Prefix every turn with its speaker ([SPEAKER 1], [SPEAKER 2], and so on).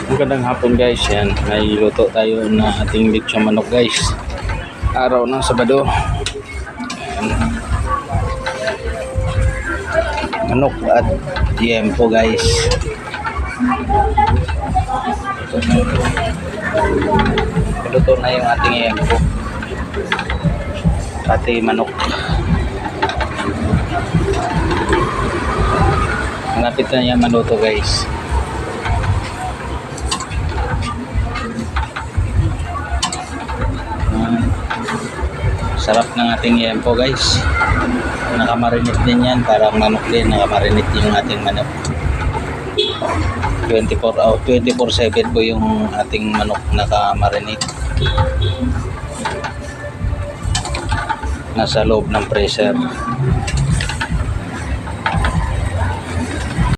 [SPEAKER 1] Magandang hapon guys, yan, may luto tayo na ating lechon manok guys, araw ng Sabado. Ayan. Manok at yempo guys. Luto na yung ating yempo pati manok. Malapit na yan maluto guys. Sarap ng ating yempo guys. Nakamarinate din yan, parang manok din, nakamarinate yung ating manok. 24/7 po yung ating manok nakamarinate. Nasa loob ng freezer.